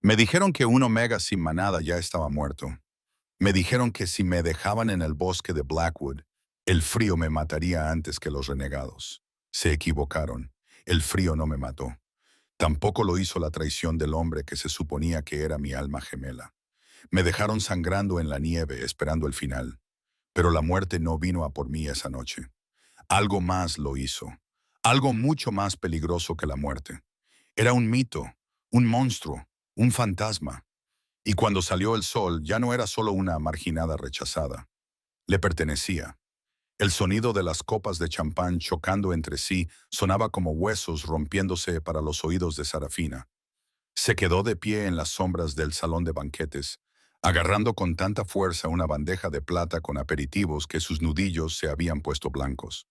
Me dijeron que un omega sin manada ya estaba muerto. Me dijeron que si me dejaban en el bosque de Blackwood, el frío me mataría antes que los renegados. Se equivocaron. El frío no me mató. Tampoco lo hizo la traición del hombre que se suponía que era mi alma gemela. Me dejaron sangrando en la nieve esperando el final. Pero la muerte no vino a por mí esa noche. Algo más lo hizo. Algo mucho más peligroso que la muerte. Era un mito, un monstruo, un fantasma. Y cuando salió el sol ya no era solo una marginada rechazada. Le pertenecía. El sonido de las copas de champán chocando entre sí sonaba como huesos rompiéndose para los oídos de Sarafina. Se quedó de pie en las sombras del salón de banquetes, agarrando con tanta fuerza una bandeja de plata con aperitivos que sus nudillos se habían puesto blancos.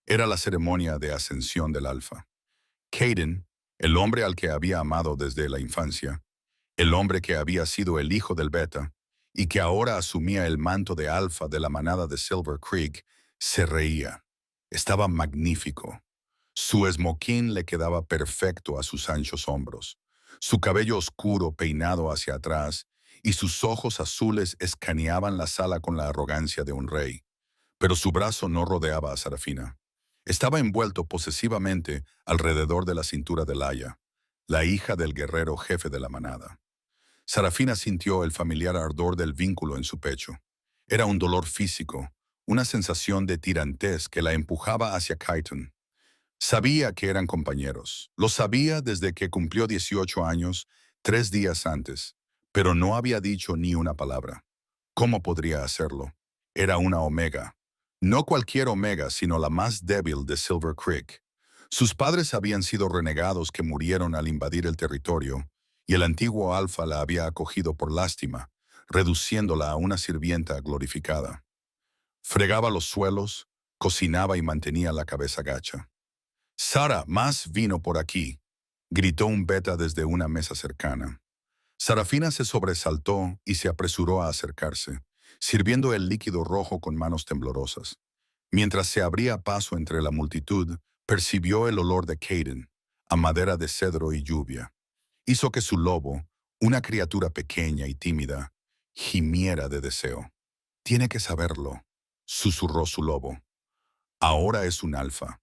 Era la ceremonia de ascensión del alfa. Caden, el hombre al que había amado desde la infancia, el hombre que había sido el hijo del beta y que ahora asumía el manto de alfa de la manada de Silver Creek, se reía. Estaba magnífico. Su esmoquín le quedaba perfecto a sus anchos hombros, su cabello oscuro peinado hacia atrás y sus ojos azules escaneaban la sala con la arrogancia de un rey. Pero su brazo no rodeaba a Sarafina. Estaba envuelto posesivamente alrededor de la cintura de Laia, la hija del guerrero jefe de la manada. Sarafina sintió el familiar ardor del vínculo en su pecho. Era un dolor físico, una sensación de tirantez que la empujaba hacia Kyton. Sabía que eran compañeros. Lo sabía desde que cumplió 18 años, 3 días antes, pero no había dicho ni una palabra. ¿Cómo podría hacerlo? Era una omega. No cualquier omega, sino la más débil de Silver Creek. Sus padres habían sido renegados que murieron al invadir el territorio, y el antiguo alfa la había acogido por lástima, reduciéndola a una sirvienta glorificada. Fregaba los suelos, cocinaba y mantenía la cabeza gacha. «Sara, más vino por aquí», gritó un beta desde una mesa cercana. Sarafina se sobresaltó y se apresuró a acercarse, sirviendo el líquido rojo con manos temblorosas. Mientras se abría paso entre la multitud, percibió el olor de Caden, a madera de cedro y lluvia. Hizo que su lobo, una criatura pequeña y tímida, gimiera de deseo. «Tiene que saberlo», susurró su lobo. «Ahora es un alfa.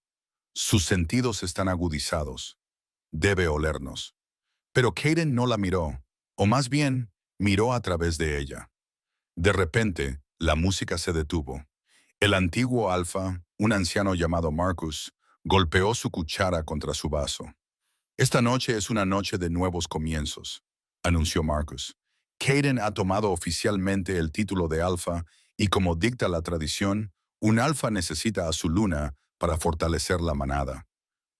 Sus sentidos están agudizados. Debe olernos». Pero Caden no la miró, o más bien, miró a través de ella. De repente, la música se detuvo. El antiguo alfa, un anciano llamado Marcus, golpeó su cuchara contra su vaso. «Esta noche es una noche de nuevos comienzos», anunció Marcus. «Caden ha tomado oficialmente el título de alfa y como dicta la tradición, un alfa necesita a su luna para fortalecer la manada».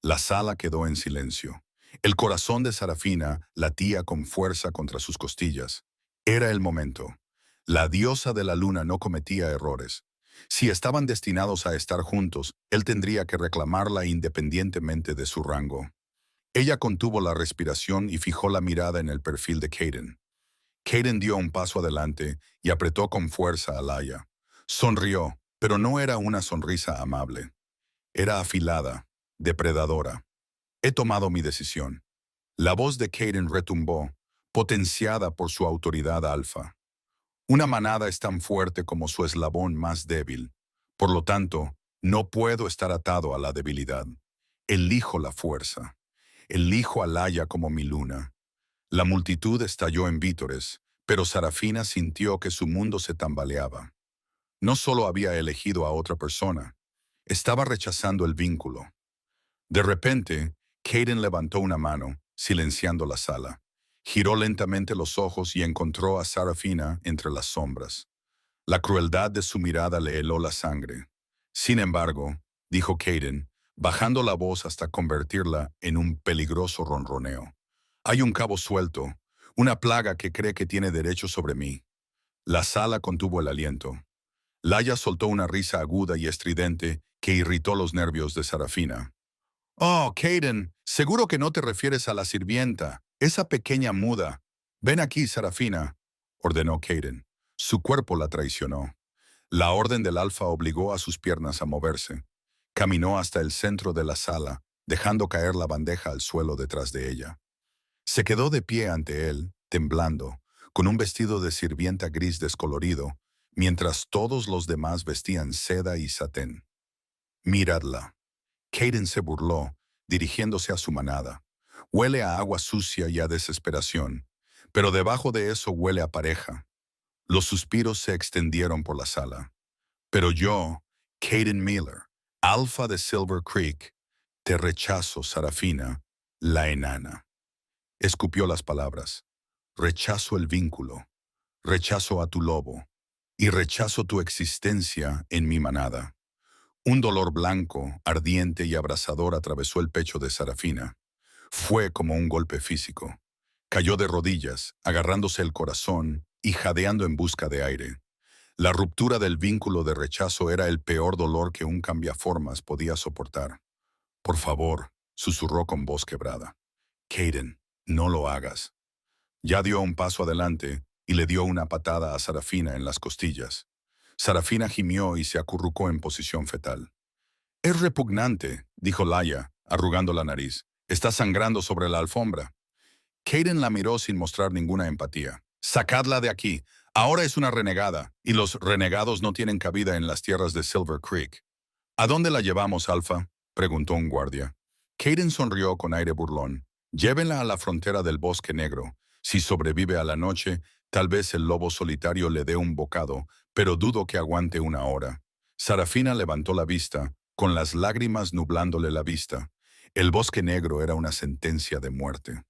La sala quedó en silencio. El corazón de Sarafina latía con fuerza contra sus costillas. Era el momento. La diosa de la luna no cometía errores. Si estaban destinados a estar juntos, él tendría que reclamarla independientemente de su rango. Ella contuvo la respiración y fijó la mirada en el perfil de Caden. Caden dio un paso adelante y apretó con fuerza a Laia. Sonrió, pero no era una sonrisa amable. Era afilada, depredadora. «He tomado mi decisión». La voz de Caden retumbó, potenciada por su autoridad alfa. «Una manada es tan fuerte como su eslabón más débil. Por lo tanto, no puedo estar atado a la debilidad. Elijo la fuerza. Elijo a Laia como mi luna». La multitud estalló en vítores, pero Sarafina sintió que su mundo se tambaleaba. No solo había elegido a otra persona, estaba rechazando el vínculo. De repente, Caden levantó una mano, silenciando la sala. Giró lentamente los ojos y encontró a Sarafina entre las sombras. La crueldad de su mirada le heló la sangre. «Sin embargo», dijo Caden, bajando la voz hasta convertirla en un peligroso ronroneo, «hay un cabo suelto, una plaga que cree que tiene derecho sobre mí». La sala contuvo el aliento. Laia soltó una risa aguda y estridente que irritó los nervios de Sarafina. «Oh, Caden, seguro que no te refieres a la sirvienta, esa pequeña muda. Ven aquí, Sarafina», ordenó Caden. Su cuerpo la traicionó. La orden del alfa obligó a sus piernas a moverse. Caminó hasta el centro de la sala, dejando caer la bandeja al suelo detrás de ella. Se quedó de pie ante él, temblando, con un vestido de sirvienta gris descolorido, mientras todos los demás vestían seda y satén. Miradla. Caden se burló, dirigiéndose a su manada. Huele a agua sucia y a desesperación, pero debajo de eso huele a pareja. Los suspiros se extendieron por la sala. Pero yo, Caden Miller, alfa de Silver Creek, te rechazo, Sarafina, la enana. Escupió las palabras. Rechazo el vínculo, rechazo a tu lobo, y rechazo tu existencia en mi manada. Un dolor blanco, ardiente y abrasador atravesó el pecho de Sarafina. Fue como un golpe físico. Cayó de rodillas, agarrándose el corazón y jadeando en busca de aire. La ruptura del vínculo de rechazo era el peor dolor que un cambiaformas podía soportar. Por favor, susurró con voz quebrada. Caden, no lo hagas. Ya dio un paso adelante y le dio una patada a Sarafina en las costillas. Sarafina gimió y se acurrucó en posición fetal. Es repugnante, dijo Laia, arrugando la nariz. Está sangrando sobre la alfombra. Caden la miró sin mostrar ninguna empatía. Sacadla de aquí. Ahora es una renegada, y los renegados no tienen cabida en las tierras de Silver Creek. ¿A dónde la llevamos, Alfa?, preguntó un guardia. Caden sonrió con aire burlón. Llévenla a la frontera del Bosque Negro. Si sobrevive a la noche, tal vez el lobo solitario le dé un bocado, pero dudo que aguante una hora. Sarafina levantó la vista, con las lágrimas nublándole la vista. El Bosque Negro era una sentencia de muerte.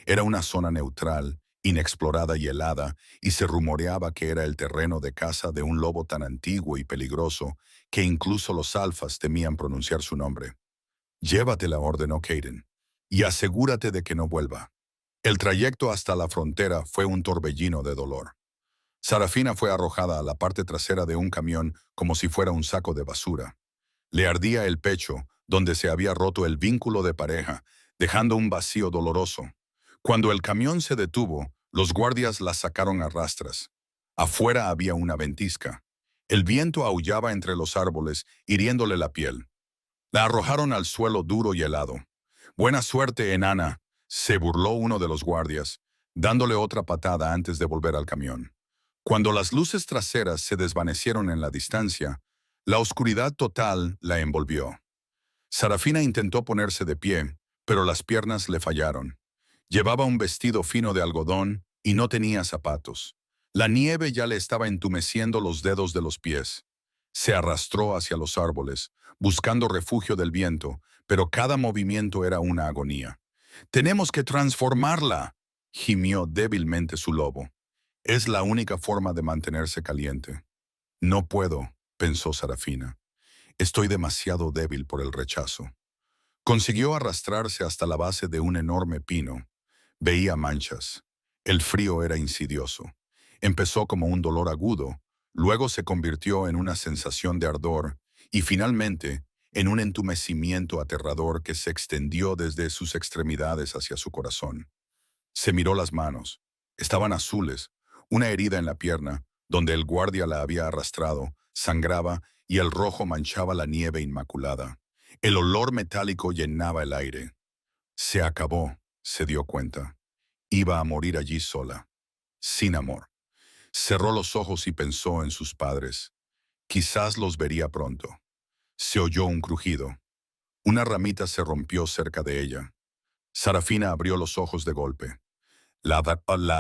Era una zona neutral, inexplorada y helada, y se rumoreaba que era el terreno de caza de un lobo tan antiguo y peligroso que incluso los alfas temían pronunciar su nombre. Llévatela, ordenó Caden, y asegúrate de que no vuelva. El trayecto hasta la frontera fue un torbellino de dolor. Sarafina fue arrojada a la parte trasera de un camión como si fuera un saco de basura. Le ardía el pecho, donde se había roto el vínculo de pareja, dejando un vacío doloroso. Cuando el camión se detuvo, los guardias la sacaron a rastras. Afuera había una ventisca. El viento aullaba entre los árboles, hiriéndole la piel. La arrojaron al suelo duro y helado. Buena suerte, enana, se burló uno de los guardias, dándole otra patada antes de volver al camión. Cuando las luces traseras se desvanecieron en la distancia, la oscuridad total la envolvió. Sarafina intentó ponerse de pie, pero las piernas le fallaron. Llevaba un vestido fino de algodón y no tenía zapatos. La nieve ya le estaba entumeciendo los dedos de los pies. Se arrastró hacia los árboles, buscando refugio del viento, pero cada movimiento era una agonía. «Tenemos que transformarla», gimió débilmente su lobo. «Es la única forma de mantenerse caliente». «No puedo», pensó Sarafina. «Estoy demasiado débil por el rechazo». Consiguió arrastrarse hasta la base de un enorme pino. Veía manchas. El frío era insidioso. Empezó como un dolor agudo, luego se convirtió en una sensación de ardor y finalmente en un entumecimiento aterrador que se extendió desde sus extremidades hacia su corazón. Se miró las manos. Estaban azules. Una herida en la pierna, donde el guardia la había arrastrado, sangraba y el rojo manchaba la nieve inmaculada. El olor metálico llenaba el aire. Se acabó, se dio cuenta. Iba a morir allí sola, sin amor. Cerró los ojos y pensó en sus padres. Quizás los vería pronto. Se oyó un crujido. Una ramita se rompió cerca de ella. Sarafina abrió los ojos de golpe. La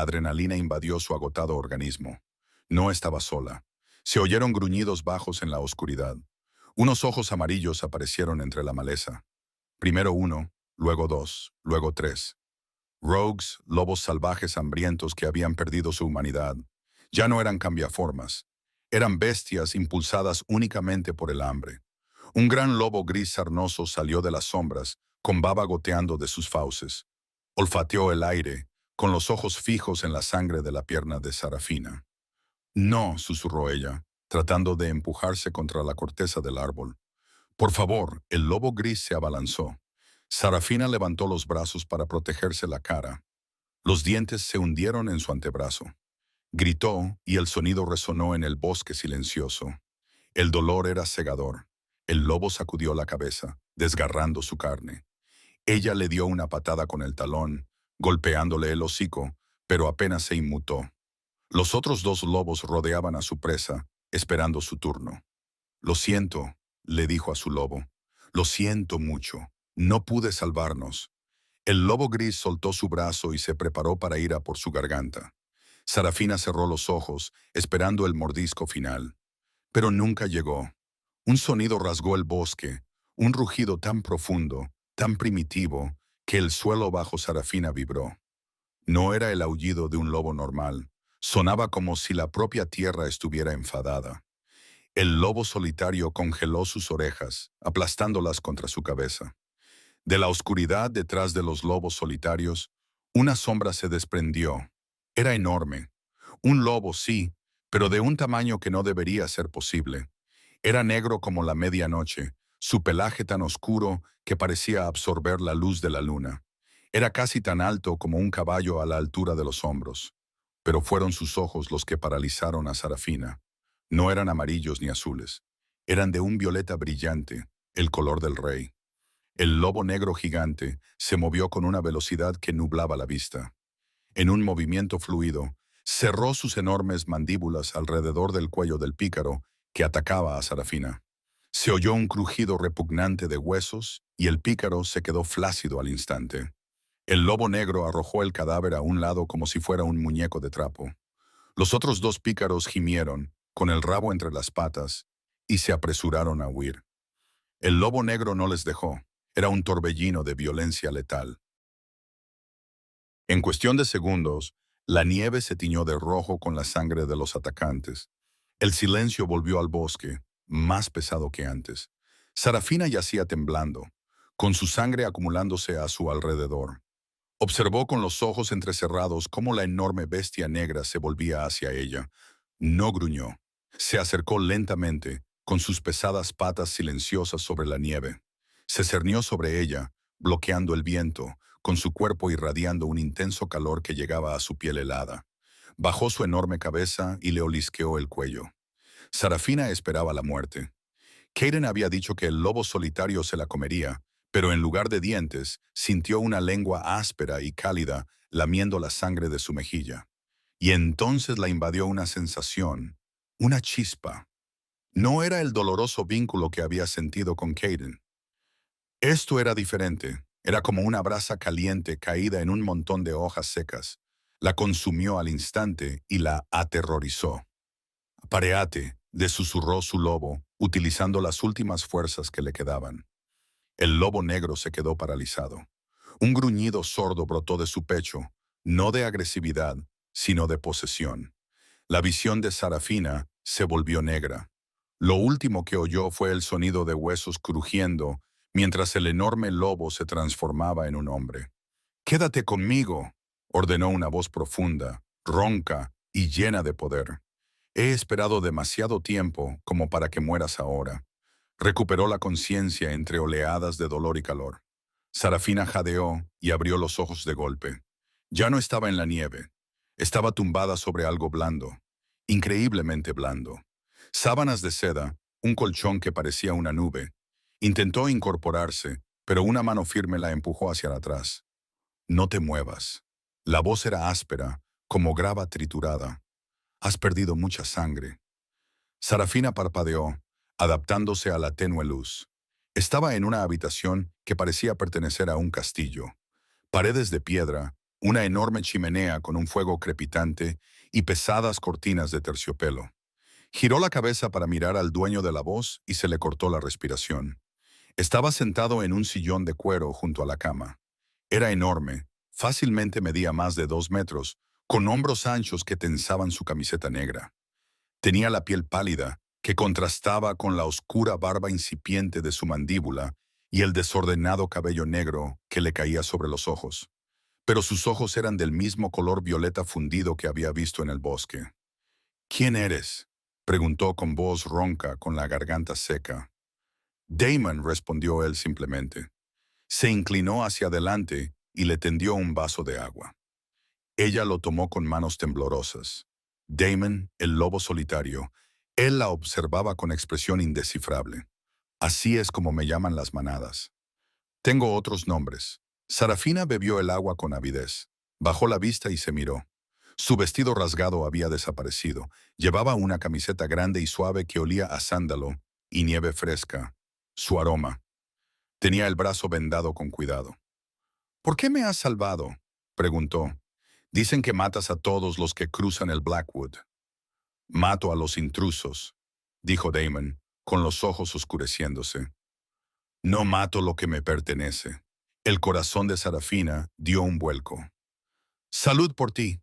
adrenalina invadió su agotado organismo. No estaba sola. Se oyeron gruñidos bajos en la oscuridad. Unos ojos amarillos aparecieron entre la maleza. Primero uno, luego dos, luego tres. Rogues, lobos salvajes hambrientos que habían perdido su humanidad. Ya no eran cambiaformas. Eran bestias impulsadas únicamente por el hambre. Un gran lobo gris sarnoso salió de las sombras, con baba goteando de sus fauces. Olfateó el aire, con los ojos fijos en la sangre de la pierna de Sarafina. «No», susurró ella, tratando de empujarse contra la corteza del árbol. «Por favor», el lobo gris se abalanzó. Sarafina levantó los brazos para protegerse la cara. Los dientes se hundieron en su antebrazo. Gritó y el sonido resonó en el bosque silencioso. El dolor era cegador. El lobo sacudió la cabeza, desgarrando su carne. Ella le dio una patada con el talón, golpeándole el hocico, pero apenas se inmutó. Los otros dos lobos rodeaban a su presa, esperando su turno. «Lo siento», le dijo a su lobo. «Lo siento mucho. No pude salvarnos». El lobo gris soltó su brazo y se preparó para ir a por su garganta. Sarafina cerró los ojos, esperando el mordisco final. Pero nunca llegó. Un sonido rasgó el bosque, un rugido tan profundo, tan primitivo, que el suelo bajo Sarafina vibró. No era el aullido de un lobo normal. Sonaba como si la propia tierra estuviera enfadada. El lobo solitario congeló sus orejas, aplastándolas contra su cabeza. De la oscuridad detrás de los lobos solitarios, una sombra se desprendió. Era enorme. Un lobo, sí, pero de un tamaño que no debería ser posible. Era negro como la medianoche, su pelaje tan oscuro que parecía absorber la luz de la luna. Era casi tan alto como un caballo a la altura de los hombros. Pero fueron sus ojos los que paralizaron a Sarafina. No eran amarillos ni azules. Eran de un violeta brillante, el color del rey. El lobo negro gigante se movió con una velocidad que nublaba la vista. En un movimiento fluido, cerró sus enormes mandíbulas alrededor del cuello del pícaro que atacaba a Sarafina. Se oyó un crujido repugnante de huesos y el pícaro se quedó flácido al instante. El lobo negro arrojó el cadáver a un lado como si fuera un muñeco de trapo. Los otros dos pícaros gimieron, con el rabo entre las patas, y se apresuraron a huir. El lobo negro no les dejó. Era un torbellino de violencia letal. En cuestión de segundos, la nieve se tiñó de rojo con la sangre de los atacantes. El silencio volvió al bosque, más pesado que antes. Sarafina yacía temblando, con su sangre acumulándose a su alrededor. Observó con los ojos entrecerrados cómo la enorme bestia negra se volvía hacia ella. No gruñó. Se acercó lentamente, con sus pesadas patas silenciosas sobre la nieve. Se cernió sobre ella, bloqueando el viento, con su cuerpo irradiando un intenso calor que llegaba a su piel helada. Bajó su enorme cabeza y le olisqueó el cuello. Sarafina esperaba la muerte. Kaden había dicho que el lobo solitario se la comería, pero en lugar de dientes, sintió una lengua áspera y cálida lamiendo la sangre de su mejilla. Y entonces la invadió una sensación, una chispa. No era el doloroso vínculo que había sentido con Kaden. Esto era diferente. Era como una brasa caliente caída en un montón de hojas secas. La consumió al instante y la aterrorizó. «Paréate», le susurró su lobo, utilizando las últimas fuerzas que le quedaban. El lobo negro se quedó paralizado. Un gruñido sordo brotó de su pecho, no de agresividad, sino de posesión. La visión de Sarafina se volvió negra. Lo último que oyó fue el sonido de huesos crujiendo, mientras el enorme lobo se transformaba en un hombre. «Quédate conmigo», ordenó una voz profunda, ronca y llena de poder. «He esperado demasiado tiempo como para que mueras ahora». Recuperó la conciencia entre oleadas de dolor y calor. Sarafina jadeó y abrió los ojos de golpe. Ya no estaba en la nieve. Estaba tumbada sobre algo blando, increíblemente blando. Sábanas de seda, un colchón que parecía una nube. Intentó incorporarse, pero una mano firme la empujó hacia atrás. «No te muevas». La voz era áspera, como grava triturada. «Has perdido mucha sangre». Sarafina parpadeó, adaptándose a la tenue luz. Estaba en una habitación que parecía pertenecer a un castillo. Paredes de piedra, una enorme chimenea con un fuego crepitante y pesadas cortinas de terciopelo. Giró la cabeza para mirar al dueño de la voz y se le cortó la respiración. Estaba sentado en un sillón de cuero junto a la cama. Era enorme, fácilmente medía más de 2 metros, con hombros anchos que tensaban su camiseta negra. Tenía la piel pálida, que contrastaba con la oscura barba incipiente de su mandíbula y el desordenado cabello negro que le caía sobre los ojos. Pero sus ojos eran del mismo color violeta fundido que había visto en el bosque. «¿Quién eres?», preguntó con voz ronca, con la garganta seca. «Damon», respondió él simplemente. Se inclinó hacia adelante y le tendió un vaso de agua. Ella lo tomó con manos temblorosas. Damon, el lobo solitario, él la observaba con expresión indescifrable. «Así es como me llaman las manadas. Tengo otros nombres». Sarafina bebió el agua con avidez. Bajó la vista y se miró. Su vestido rasgado había desaparecido. Llevaba una camiseta grande y suave que olía a sándalo y nieve fresca. Su aroma. Tenía el brazo vendado con cuidado. ¿Por qué me has salvado?, preguntó. Dicen que matas a todos los que cruzan el Blackwood. Mato a los intrusos, dijo Damon, con los ojos oscureciéndose. No mato lo que me pertenece. El corazón de Sarafina dio un vuelco. Salud por ti.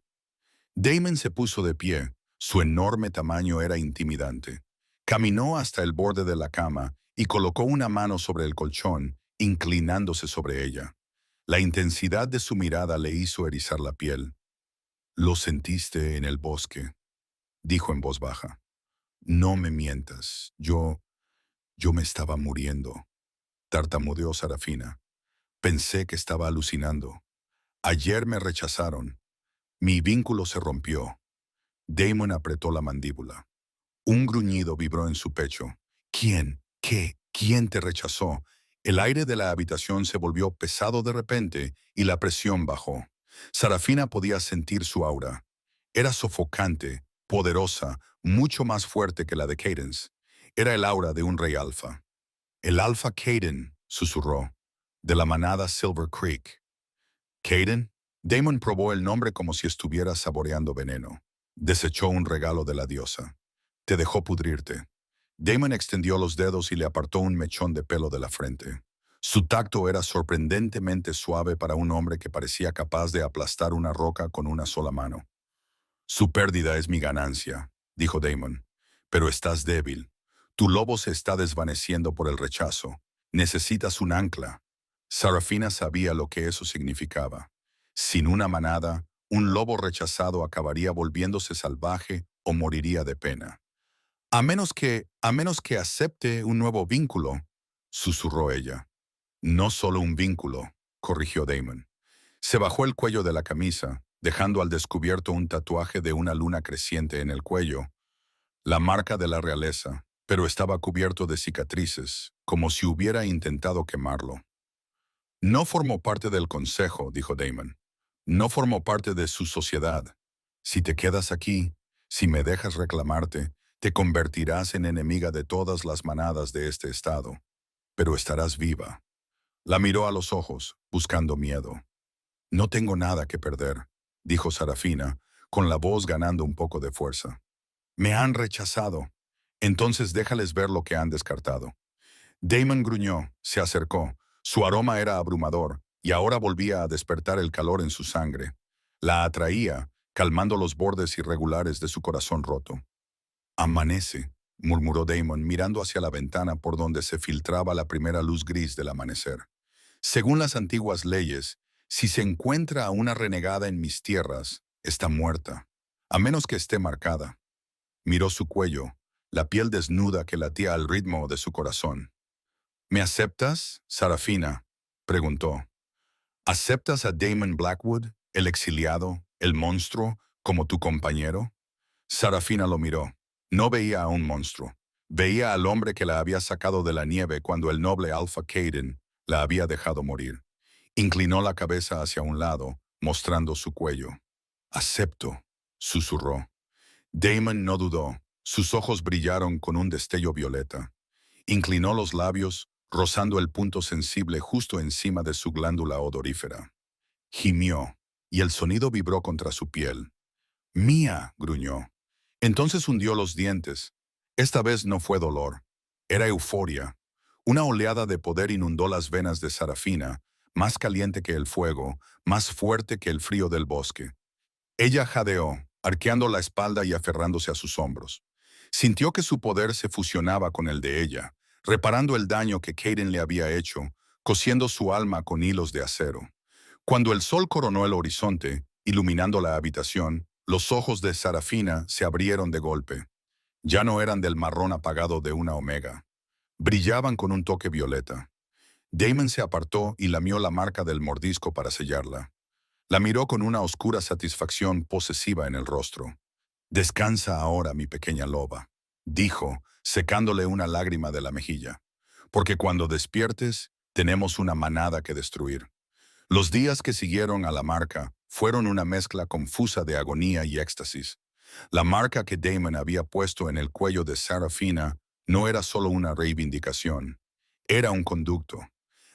Damon se puso de pie. Su enorme tamaño era intimidante. Caminó hasta el borde de la cama y colocó una mano sobre el colchón, inclinándose sobre ella. La intensidad de su mirada le hizo erizar la piel. Lo sentiste en el bosque, dijo en voz baja. No me mientas. Yo me estaba muriendo. Tartamudeó Sarafina. Pensé que estaba alucinando. Ayer me rechazaron. Mi vínculo se rompió. Damon apretó la mandíbula. Un gruñido vibró en su pecho. ¿Quién? ¿Qué? ¿Quién te rechazó? El aire de la habitación se volvió pesado de repente y la presión bajó. Sarafina podía sentir su aura. Era sofocante, poderosa, mucho más fuerte que la de Cadence. Era el aura de un rey alfa. El alfa Caden, susurró, de la manada Silver Creek. ¿Caden? Damon probó el nombre como si estuviera saboreando veneno. Desechó un regalo de la diosa. Te dejó pudrirte. Damon extendió los dedos y le apartó un mechón de pelo de la frente. Su tacto era sorprendentemente suave para un hombre que parecía capaz de aplastar una roca con una sola mano. Su pérdida es mi ganancia, dijo Damon. Pero estás débil. Tu lobo se está desvaneciendo por el rechazo. Necesitas un ancla. Sarafina sabía lo que eso significaba. Sin una manada, un lobo rechazado acabaría volviéndose salvaje o moriría de pena. A menos que acepte un nuevo vínculo, susurró ella. No solo un vínculo, corrigió Damon. Se bajó el cuello de la camisa, dejando al descubierto un tatuaje de una luna creciente en el cuello, la marca de la realeza, pero estaba cubierto de cicatrices, como si hubiera intentado quemarlo. No formó parte del consejo, dijo Damon. No formó parte de su sociedad. Si te quedas aquí, si me dejas reclamarte, te convertirás en enemiga de todas las manadas de este estado. Pero estarás viva. La miró a los ojos, buscando miedo. No tengo nada que perder, dijo Sarafina, con la voz ganando un poco de fuerza. Me han rechazado. Entonces déjales ver lo que han descartado. Damon gruñó, se acercó. Su aroma era abrumador, y ahora volvía a despertar el calor en su sangre. La atraía, calmando los bordes irregulares de su corazón roto. Amanece, murmuró Damon mirando hacia la ventana por donde se filtraba la primera luz gris del amanecer. Según las antiguas leyes, si se encuentra a una renegada en mis tierras, está muerta, a menos que esté marcada. Miró su cuello, la piel desnuda que latía al ritmo de su corazón. ¿Me aceptas, Sarafina?, preguntó. ¿Aceptas a Damon Blackwood, el exiliado, el monstruo, como tu compañero? Sarafina lo miró. No veía a un monstruo. Veía al hombre que la había sacado de la nieve cuando el noble Alpha Caden la había dejado morir. Inclinó la cabeza hacia un lado, mostrando su cuello. «Acepto», susurró. Damon no dudó. Sus ojos brillaron con un destello violeta. Inclinó los labios, rozando el punto sensible justo encima de su glándula odorífera. Gimió, y el sonido vibró contra su piel. «Mía», gruñó. Entonces hundió los dientes. Esta vez no fue dolor. Era euforia. Una oleada de poder inundó las venas de Sarafina, más caliente que el fuego, más fuerte que el frío del bosque. Ella jadeó, arqueando la espalda y aferrándose a sus hombros. Sintió que su poder se fusionaba con el de ella, reparando el daño que Caden le había hecho, cosiendo su alma con hilos de acero. Cuando el sol coronó el horizonte, iluminando la habitación, los ojos de Sarafina se abrieron de golpe. Ya no eran del marrón apagado de una omega. Brillaban con un toque violeta. Damon se apartó y lamió la marca del mordisco para sellarla. La miró con una oscura satisfacción posesiva en el rostro. «Descansa ahora, mi pequeña loba», dijo, secándole una lágrima de la mejilla. «Porque cuando despiertes, tenemos una manada que destruir». Los días que siguieron a la marca fueron una mezcla confusa de agonía y éxtasis. La marca que Damon había puesto en el cuello de Sarafina no era solo una reivindicación, era un conducto.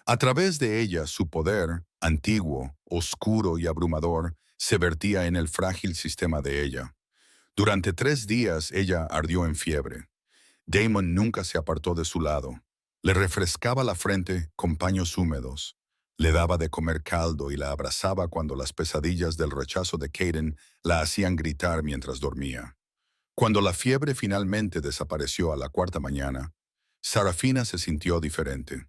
A través de ella, su poder, antiguo, oscuro y abrumador, se vertía en el frágil sistema de ella. Durante 3 días ella ardió en fiebre. Damon nunca se apartó de su lado. Le refrescaba la frente con paños húmedos. Le daba de comer caldo y la abrazaba cuando las pesadillas del rechazo de Caden la hacían gritar mientras dormía. Cuando la fiebre finalmente desapareció a la cuarta mañana, Sarafina se sintió diferente.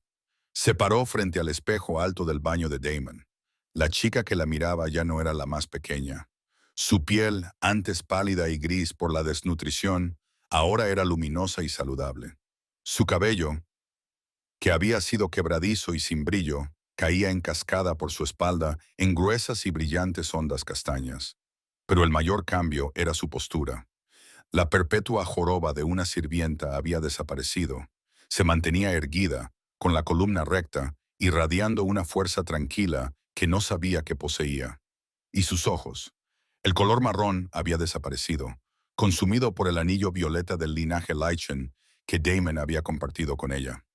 Se paró frente al espejo alto del baño de Damon. La chica que la miraba ya no era la más pequeña. Su piel, antes pálida y gris por la desnutrición, ahora era luminosa y saludable. Su cabello, que había sido quebradizo y sin brillo, caía en cascada por su espalda en gruesas y brillantes ondas castañas. Pero el mayor cambio era su postura. La perpetua joroba de una sirvienta había desaparecido. Se mantenía erguida, con la columna recta, irradiando una fuerza tranquila que no sabía que poseía. Y sus ojos. El color marrón había desaparecido, consumido por el anillo violeta del linaje Lychen que Damon había compartido con ella.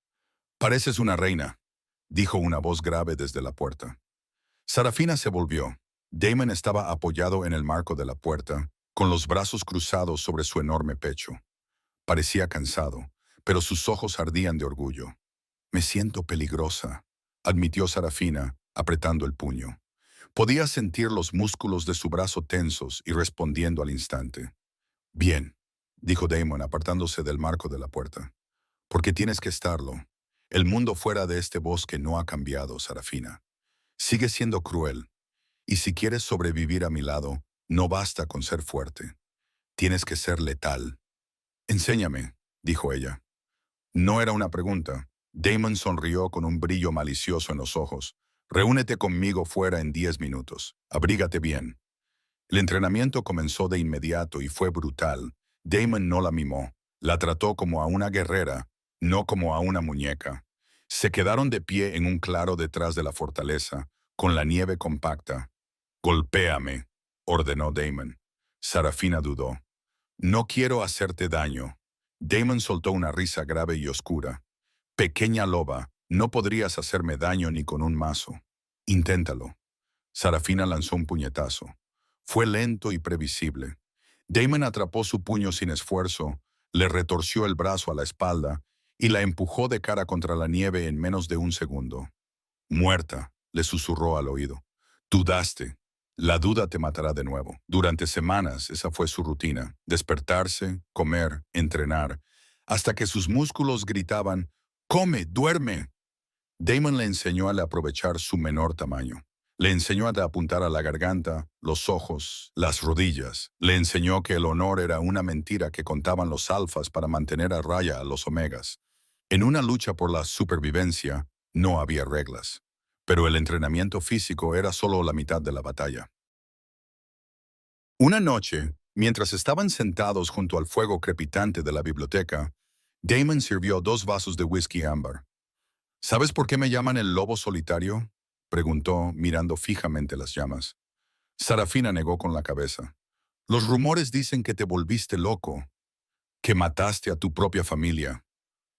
«Pareces una reina», dijo una voz grave desde la puerta. Sarafina se volvió. Damon estaba apoyado en el marco de la puerta, con los brazos cruzados sobre su enorme pecho. Parecía cansado, pero sus ojos ardían de orgullo. «Me siento peligrosa», admitió Sarafina, apretando el puño. Podía sentir los músculos de su brazo tensos y respondiendo al instante. «Bien», dijo Damon apartándose del marco de la puerta. «Porque tienes que estarlo. El mundo fuera de este bosque no ha cambiado, Sarafina. Sigue siendo cruel. Y si quieres sobrevivir a mi lado, no basta con ser fuerte. Tienes que ser letal». «Enséñame», dijo ella. No era una pregunta. Damon sonrió con un brillo malicioso en los ojos. «Reúnete conmigo fuera en 10 minutos. Abrígate bien». El entrenamiento comenzó de inmediato y fue brutal. Damon no la mimó. La trató como a una guerrera, no como a una muñeca. Se quedaron de pie en un claro detrás de la fortaleza, con la nieve compacta. «Golpéame», ordenó Damon. Sarafina dudó. «No quiero hacerte daño». Damon soltó una risa grave y oscura. «Pequeña loba, no podrías hacerme daño ni con un mazo. Inténtalo». Sarafina lanzó un puñetazo. Fue lento y previsible. Damon atrapó su puño sin esfuerzo, le retorció el brazo a la espalda y la empujó de cara contra la nieve en menos de un segundo. «Muerta», le susurró al oído. «Dudaste. La duda te matará de nuevo». Durante semanas esa fue su rutina: despertarse, comer, entrenar, hasta que sus músculos gritaban: «¡Come, duerme!». Damon le enseñó a aprovechar su menor tamaño. Le enseñó a apuntar a la garganta, los ojos, las rodillas. Le enseñó que el honor era una mentira que contaban los alfas para mantener a raya a los omegas. En una lucha por la supervivencia, no había reglas. Pero el entrenamiento físico era solo la mitad de la batalla. Una noche, mientras estaban sentados junto al fuego crepitante de la biblioteca, Damon sirvió 2 vasos de whisky ámbar. «¿Sabes por qué me llaman el lobo solitario?», preguntó, mirando fijamente las llamas. Sarafina negó con la cabeza. «Los rumores dicen que te volviste loco, que mataste a tu propia familia».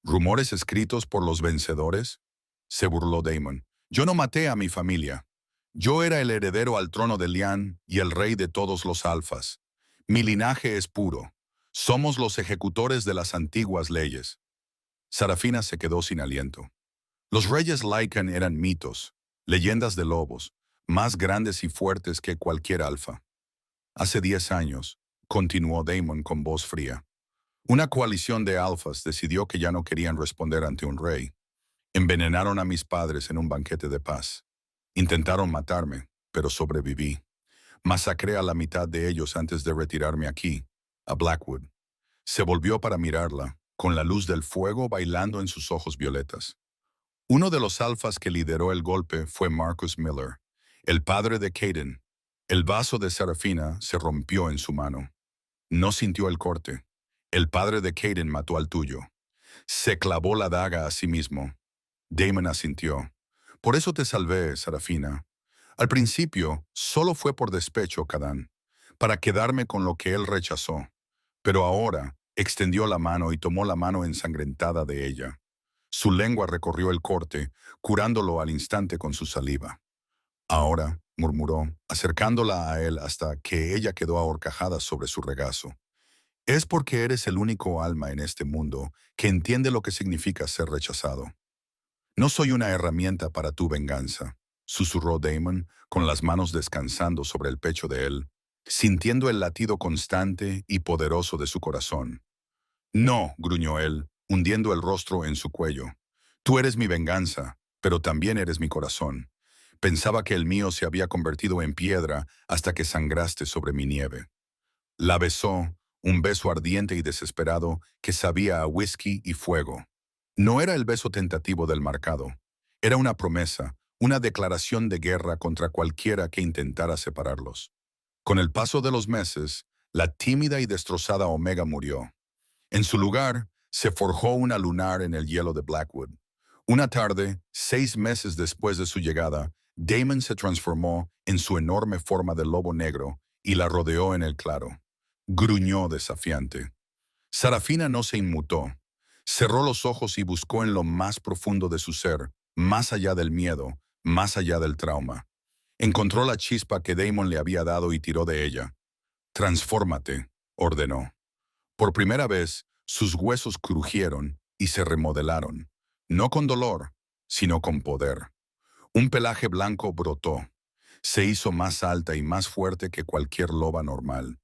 «¿Rumores escritos por los vencedores?», se burló Damon. «Yo no maté a mi familia. Yo era el heredero al trono de Lian y el rey de todos los alfas. Mi linaje es puro. Somos los ejecutores de las antiguas leyes». Sarafina se quedó sin aliento. Los reyes Lycan eran mitos, leyendas de lobos, más grandes y fuertes que cualquier alfa. «Hace 10 años», continuó Damon con voz fría, «una coalición de alfas decidió que ya no querían responder ante un rey. Envenenaron a mis padres en un banquete de paz. Intentaron matarme, pero sobreviví. Masacré a la mitad de ellos antes de retirarme aquí, a Blackwood». Se volvió para mirarla, con la luz del fuego bailando en sus ojos violetas. Uno de los alfas que lideró el golpe fue Marcus Miller, el padre de Caden. El vaso de Sarafina se rompió en su mano. No sintió el corte. El padre de Caden mató al tuyo. Se clavó la daga a sí mismo. Damon asintió. «Por eso te salvé, Sarafina. Al principio, solo fue por despecho, Kadán, para quedarme con lo que él rechazó. Pero ahora, extendió la mano y tomó la mano ensangrentada de ella. Su lengua recorrió el corte, curándolo al instante con su saliva. Ahora, murmuró, acercándola a él hasta que ella quedó ahorcajada sobre su regazo. Es porque eres el único alma en este mundo que entiende lo que significa ser rechazado. No soy una herramienta para tu venganza, susurró Damon, con las manos descansando sobre el pecho de él, sintiendo el latido constante y poderoso de su corazón. No, gruñó él, hundiendo el rostro en su cuello. Tú eres mi venganza, pero también eres mi corazón. Pensaba que el mío se había convertido en piedra hasta que sangraste sobre mi nieve. La besó, un beso ardiente y desesperado que sabía a whisky y fuego. No era el beso tentativo del marcado. Era una promesa, una declaración de guerra contra cualquiera que intentara separarlos. Con el paso de los meses, la tímida y destrozada Omega murió. En su lugar, se forjó una lunar en el hielo de Blackwood. Una tarde, 6 meses después de su llegada, Damon se transformó en su enorme forma de lobo negro y la rodeó en el claro. Gruñó desafiante. Sarafina no se inmutó. Cerró los ojos y buscó en lo más profundo de su ser, más allá del miedo, más allá del trauma. Encontró la chispa que Damon le había dado y tiró de ella. Transfórmate, ordenó. Por primera vez, sus huesos crujieron y se remodelaron, no con dolor, sino con poder. Un pelaje blanco brotó. Se hizo más alta y más fuerte que cualquier loba normal.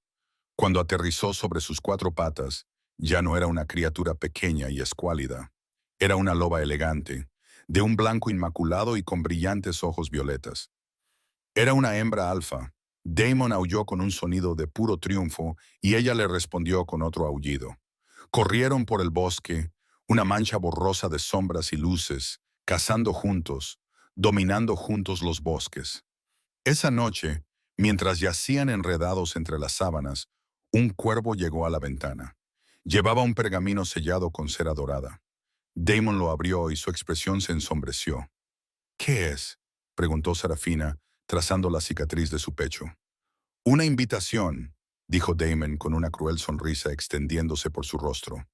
Cuando aterrizó sobre sus 4 patas, ya no era una criatura pequeña y escuálida. Era una loba elegante, de un blanco inmaculado y con brillantes ojos violetas. Era una hembra alfa. Damon aulló con un sonido de puro triunfo y ella le respondió con otro aullido. Corrieron por el bosque, una mancha borrosa de sombras y luces, cazando juntos, dominando juntos los bosques. Esa noche, mientras yacían enredados entre las sábanas, un cuervo llegó a la ventana. Llevaba un pergamino sellado con cera dorada. Damon lo abrió y su expresión se ensombreció. ¿Qué es?, preguntó Serafina, trazando la cicatriz de su pecho. Una invitación, dijo Damon con una cruel sonrisa extendiéndose por su rostro.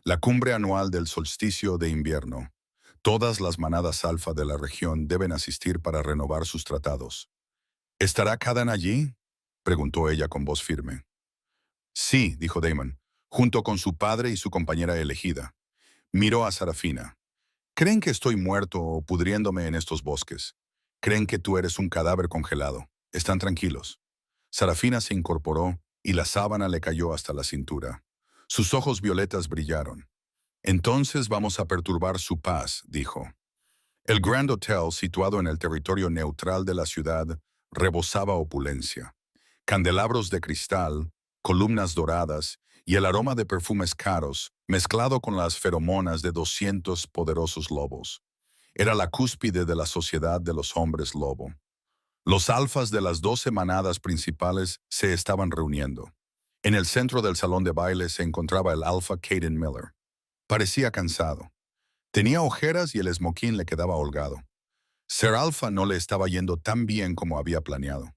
La cumbre anual del solsticio de invierno. Todas las manadas alfa de la región deben asistir para renovar sus tratados. ¿Estará Kadan allí?, preguntó ella con voz firme. Sí, dijo Damon, junto con su padre y su compañera elegida. Miró a Sarafina. Creen que estoy muerto o pudriéndome en estos bosques. Creen que tú eres un cadáver congelado. Están tranquilos. Sarafina se incorporó y la sábana le cayó hasta la cintura. Sus ojos violetas brillaron. Entonces vamos a perturbar su paz, dijo. El Grand Hotel, situado en el territorio neutral de la ciudad, rebosaba opulencia. Candelabros de cristal, columnas doradas y el aroma de perfumes caros, mezclado con las feromonas de 200 poderosos lobos. Era la cúspide de la sociedad de los hombres lobo. Los alfas de las 12 manadas principales se estaban reuniendo. En el centro del salón de baile se encontraba el alfa Caden Miller. Parecía cansado. Tenía ojeras y el esmoquín le quedaba holgado. Ser alfa no le estaba yendo tan bien como había planeado.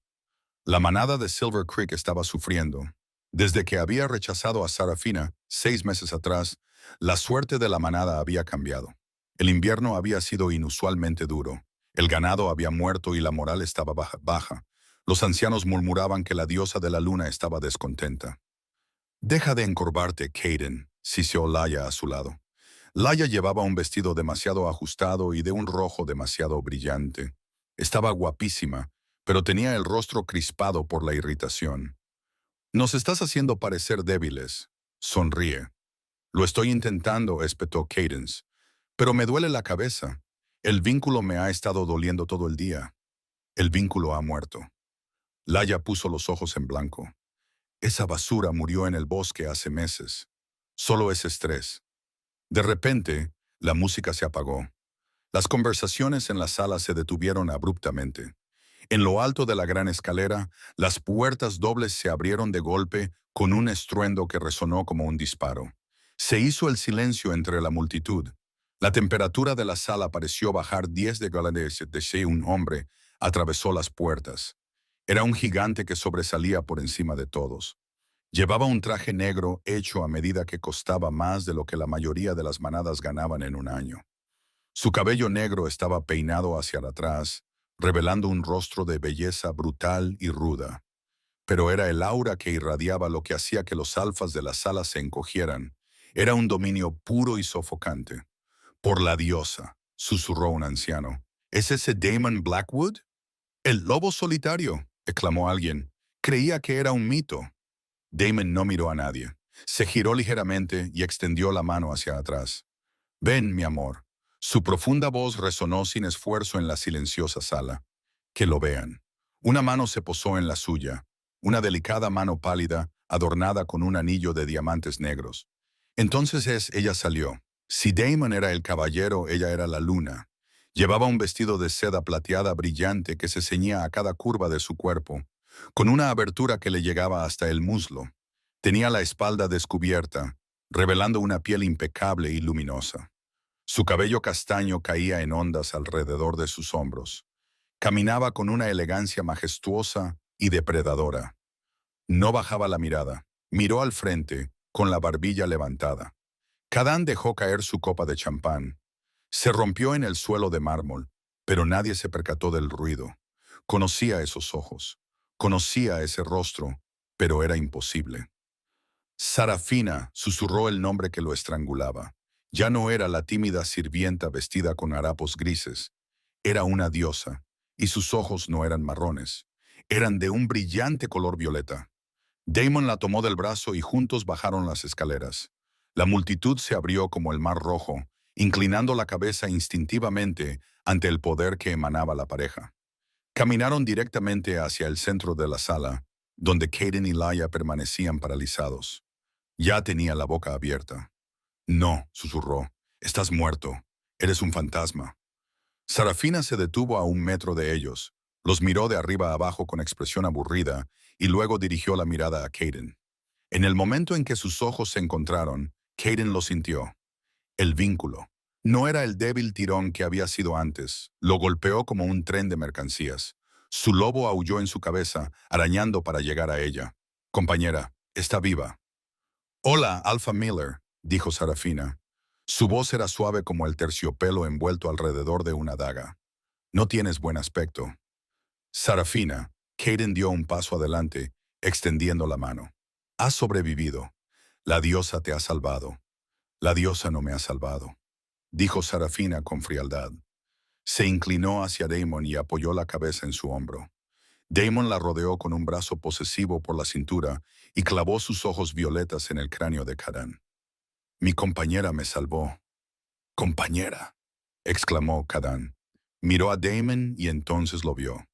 La manada de Silver Creek estaba sufriendo. Desde que había rechazado a Sarafina 6 meses atrás, la suerte de la manada había cambiado. El invierno había sido inusualmente duro. El ganado había muerto y la moral estaba baja. Los ancianos murmuraban que la diosa de la luna estaba descontenta. «Deja de encorvarte, Caden», siseó Laia a su lado. Laia llevaba un vestido demasiado ajustado y de un rojo demasiado brillante. Estaba guapísima, pero tenía el rostro crispado por la irritación. «Nos estás haciendo parecer débiles», sonríe. «Lo estoy intentando», espetó Cadence. «Pero me duele la cabeza. El vínculo me ha estado doliendo todo el día. El vínculo ha muerto». Laia puso los ojos en blanco. «Esa basura murió en el bosque hace meses. Solo es estrés». De repente, la música se apagó. Las conversaciones en la sala se detuvieron abruptamente. En lo alto de la gran escalera, las puertas dobles se abrieron de golpe con un estruendo que resonó como un disparo. Se hizo el silencio entre la multitud. La temperatura de la sala pareció bajar 10 grados de un hombre, Atravesó las puertas. Era un gigante que sobresalía por encima de todos. Llevaba un traje negro hecho a medida que costaba más de lo que la mayoría de las manadas ganaban en un año. Su cabello negro estaba peinado hacia atrás, revelando un rostro de belleza brutal y ruda. Pero era el aura que irradiaba lo que hacía que los alfas de la sala se encogieran. Era un dominio puro y sofocante. Por la diosa, susurró un anciano. ¿Es ese Damon Blackwood? El lobo solitario, exclamó alguien. Creía que era un mito. Damon no miró a nadie. Se giró ligeramente y extendió la mano hacia atrás. Ven, mi amor. Su profunda voz resonó sin esfuerzo en la silenciosa sala. Que lo vean. Una mano se posó en la suya, una delicada mano pálida, adornada con un anillo de diamantes negros. Entonces ella salió. Si Damon era el caballero, ella era la luna. Llevaba un vestido de seda plateada brillante que se ceñía a cada curva de su cuerpo, con una abertura que le llegaba hasta el muslo. Tenía la espalda descubierta, revelando una piel impecable y luminosa. Su cabello castaño caía en ondas alrededor de sus hombros. Caminaba con una elegancia majestuosa y depredadora. No bajaba la mirada. Miró al frente, con la barbilla levantada. Kadán dejó caer su copa de champán. Se rompió en el suelo de mármol, pero nadie se percató del ruido. Conocía esos ojos. Conocía ese rostro, pero era imposible. Sarafina susurró el nombre que lo estrangulaba. Ya no era la tímida sirvienta vestida con harapos grises. Era una diosa, y sus ojos no eran marrones. Eran de un brillante color violeta. Damon la tomó del brazo y juntos bajaron las escaleras. La multitud se abrió como el mar rojo, inclinando la cabeza instintivamente ante el poder que emanaba la pareja. Caminaron directamente hacia el centro de la sala, donde Kaden y Laia permanecían paralizados. Ya tenía la boca abierta. No, susurró. Estás muerto. Eres un fantasma. Sarafina se detuvo a 1 metro de ellos, los miró de arriba a abajo con expresión aburrida y luego dirigió la mirada a Kaden. En el momento en que sus ojos se encontraron, Kaden lo sintió. El vínculo. No era el débil tirón que había sido antes. Lo golpeó como un tren de mercancías. Su lobo aulló en su cabeza, arañando para llegar a ella. Compañera, está viva. Hola, Alpha Miller, dijo Sarafina. Su voz era suave como el terciopelo envuelto alrededor de una daga. No tienes buen aspecto. Sarafina, Kaden dio un paso adelante, extendiendo la mano. Has sobrevivido. La diosa te ha salvado. La diosa no me ha salvado, dijo Sarafina con frialdad. Se inclinó hacia Damon y apoyó la cabeza en su hombro. Damon la rodeó con un brazo posesivo por la cintura y clavó sus ojos violetas en el cráneo de Kadán. Mi compañera me salvó. Compañera, exclamó Kadán. Miró a Damon y entonces lo vio.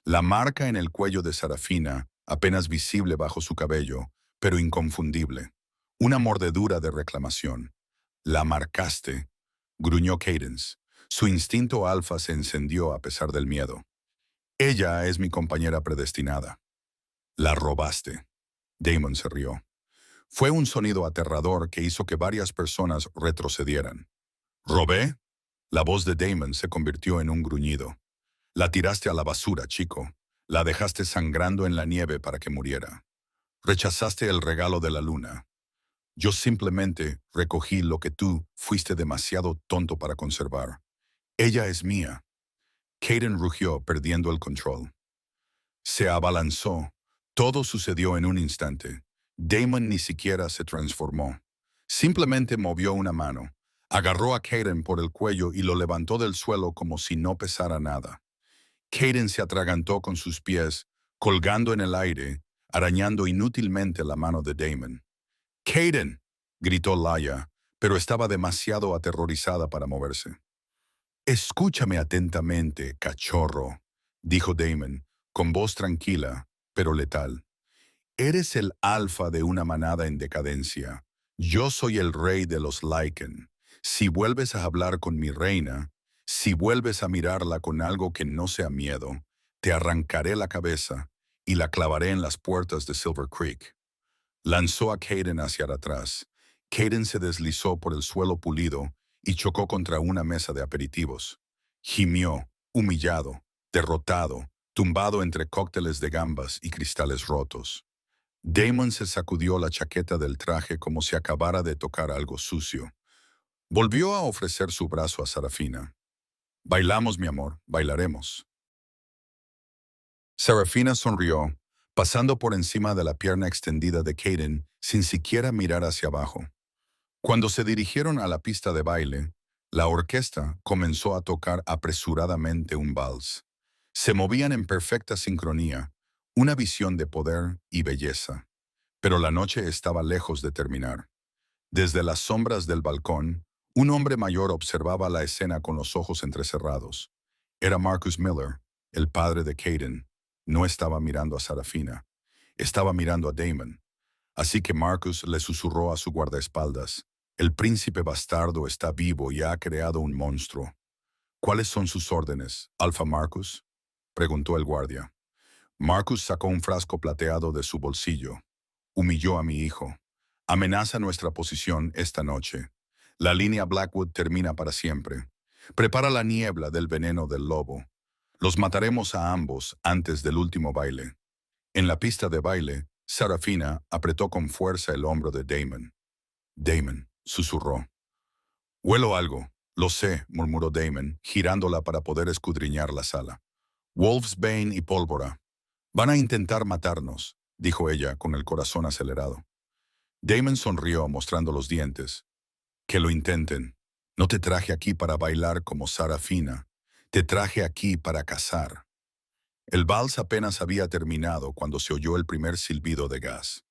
La marca en el cuello de Sarafina, apenas visible bajo su cabello, pero inconfundible. Una mordedura de reclamación. La marcaste, gruñó Cadence. Su instinto alfa se encendió a pesar del miedo. Ella es mi compañera predestinada. La robaste. Damon se rió. Fue un sonido aterrador que hizo que varias personas retrocedieran. ¿Robé? La voz de Damon se convirtió en un gruñido. La tiraste a la basura, chico. La dejaste sangrando en la nieve para que muriera. Rechazaste el regalo de la luna. Yo simplemente recogí lo que tú fuiste demasiado tonto para conservar. Ella es mía. Kaden rugió, perdiendo el control. Se abalanzó. Todo sucedió en un instante. Damon ni siquiera se transformó. Simplemente movió una mano. Agarró a Kaden por el cuello y lo levantó del suelo como si no pesara nada. Kaden se atragantó con sus pies, colgando en el aire, arañando inútilmente la mano de Damon. «¡Kaden!», gritó Laia, pero estaba demasiado aterrorizada para moverse. «Escúchame atentamente, cachorro», dijo Damon, con voz tranquila, pero letal. «Eres el alfa de una manada en decadencia. Yo soy el rey de los Lycan. Si vuelves a hablar con mi reina, si vuelves a mirarla con algo que no sea miedo, te arrancaré la cabeza y la clavaré en las puertas de Silver Creek». Lanzó a Kaden hacia atrás. Kaden se deslizó por el suelo pulido y chocó contra una mesa de aperitivos. Gimió, humillado, derrotado, tumbado entre cócteles de gambas y cristales rotos. Damon se sacudió la chaqueta del traje como si acabara de tocar algo sucio. Volvió a ofrecer su brazo a Sarafina. Bailamos, mi amor, bailaremos. Sarafina sonrió, pasando por encima de la pierna extendida de Caden sin siquiera mirar hacia abajo. Cuando se dirigieron a la pista de baile, la orquesta comenzó a tocar apresuradamente un vals. Se movían en perfecta sincronía, una visión de poder y belleza. Pero la noche estaba lejos de terminar. Desde las sombras del balcón, un hombre mayor observaba la escena con los ojos entrecerrados. Era Marcus Miller, el padre de Caden. No estaba mirando a Sarafina, estaba mirando a Damon. Así que Marcus le susurró a su guardaespaldas: «El príncipe bastardo está vivo y ha creado un monstruo». «¿Cuáles son sus órdenes, Alpha Marcus?», preguntó el guardia. Marcus sacó un frasco plateado de su bolsillo. «Humilló a mi hijo. Amenaza nuestra posición esta noche. La línea Blackwood termina para siempre. Prepara la niebla del veneno del lobo. Los mataremos a ambos antes del último baile». En la pista de baile, Sarafina apretó con fuerza el hombro de Damon. «Damon», susurró. «Huelo algo». «Lo sé», murmuró Damon, girándola para poder escudriñar la sala. «Wolfsbane y pólvora. Van a intentar matarnos», dijo ella con el corazón acelerado. Damon sonrió mostrando los dientes. «Que lo intenten. No te traje aquí para bailar como Sarafina. Te traje aquí para cazar». El vals apenas había terminado cuando se oyó el primer silbido de gas.